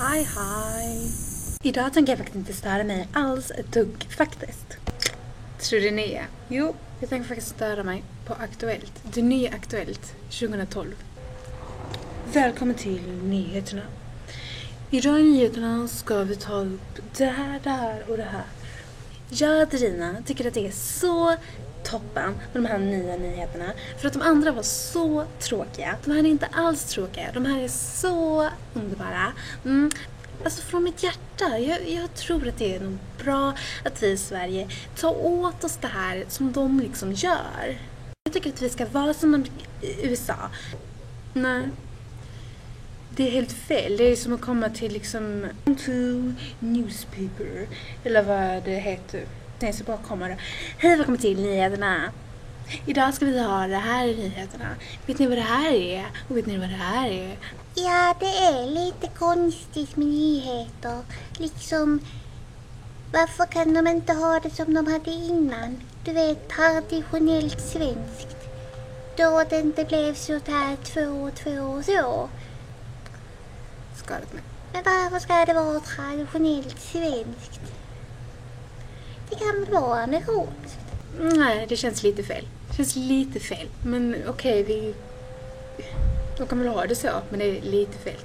Hej. Idag tänker jag faktiskt inte störa mig alls ett dugg faktiskt. Tror du ni är? Jo, jag tänker faktiskt störa mig på Aktuellt. Det nya Aktuellt 2012. Välkommen till nyheterna. Idag i nyheterna ska vi ta upp det här och det här. Jag, Drina, tycker att det är så toppen med de här nya nyheterna. För att de andra var så tråkiga. De här är inte alls tråkiga. De här är så underbara. Alltså från mitt hjärta. Jag tror att det är nog bra att vi i Sverige tar åt oss det här som de liksom gör. Jag tycker att vi ska vara som USA. Nej. Det är helt fel. Det är som att komma till liksom to newspaper. Eller vad det heter. Nej, så bara komma då. Hej, välkommen till nyheterna. Idag ska vi ha det här i nyheterna. Vet ni vad det här är? Och vet ni vad det här är? Ja, det är lite konstigt med nyheter. Liksom, varför kan de inte ha det som de hade innan? Du vet, traditionellt svenskt. Då det inte blev så här 2 och så. Skadat mig. Men varför ska det vara traditionellt svenskt? Det kan väl vara amerikanskt? Nej, det känns lite fel. Men okej, de kan väl ha det så, men det är lite fel.